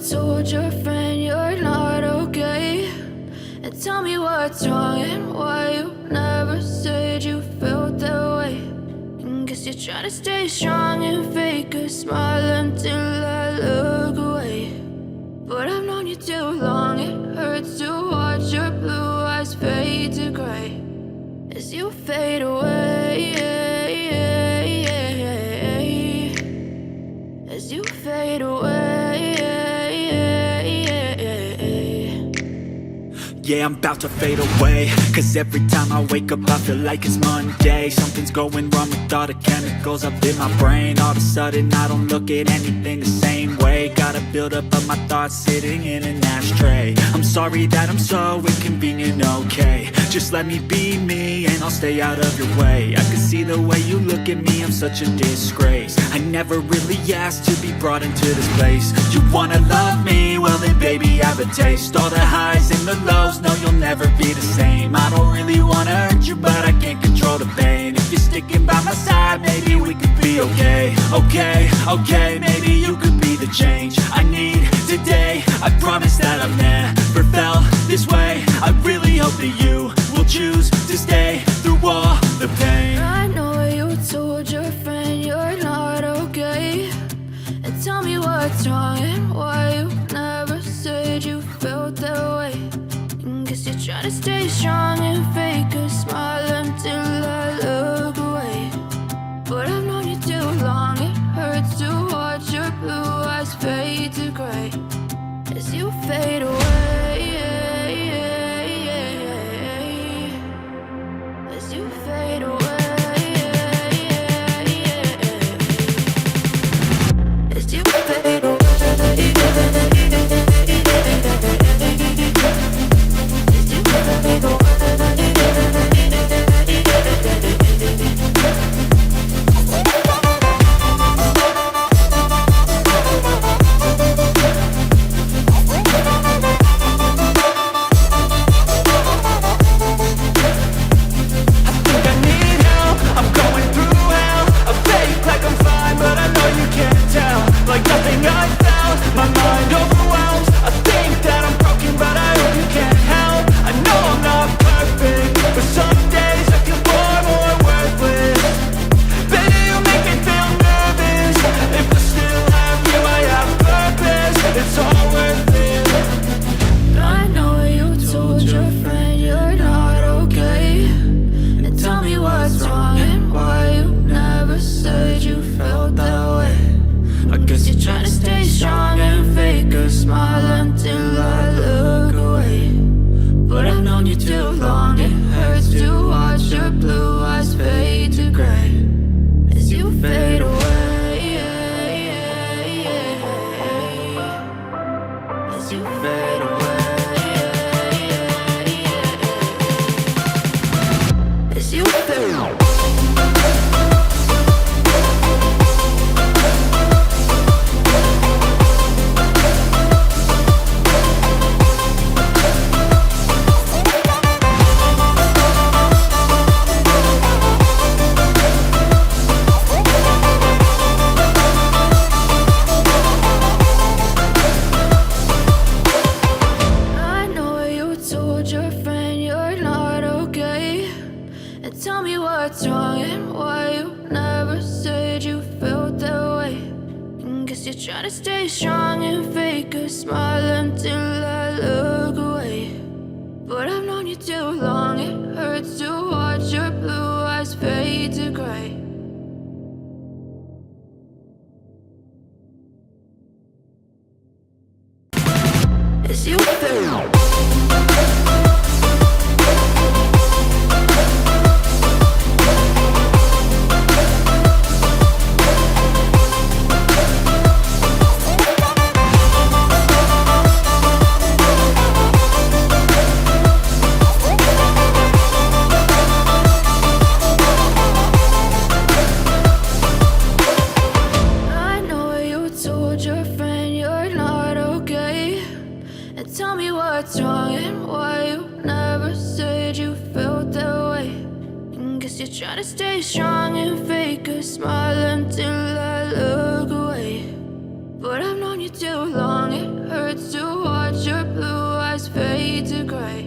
told your friend you're not okay. And tell me what's wrong and why you never said you felt that way. And guess you're trying to stay strong and fake a smile until I look away. But I've known you too long, it hurts to watch your blue eyes fade to gray as you fade away, as you fade away. Yeah, I'm about to fade away, cause every time I wake up I feel like it's Monday. Something's going wrong with all the chemicals up in my brain. All of a sudden I don't look at anything the same way. Got a buildup of my thoughts sitting in an ashtray. I'm sorry that I'm so inconvenient, okay. Just let me be me and I'll stay out of your way. I can see the way you look at me, I'm such a disgrace. I never really asked to be brought into this place. You wanna love me? Well then baby have a taste. All the highs and the lows, no you'll never be the same. I don't really wanna hurt you but I can't control the pain. If you're sticking by my side maybe we could be okay. Okay, maybe you could be the change I need today. I promise that I've never felt this way. I really hope that you will choose to stay through all the pain. I know you told your friend you're not okay. And tell me what's wrong and why you never said you felt that way. And guess you're trying to stay strong and fake a smile until I look away. But I've known you too long, it hurts to watch your blue eyes fade to gray as you fade away, as you fade away, as you fade away. Try to stay strong and fake a smile until I look away. But I've known you too long. It hurts to watch your blue eyes fade to gray.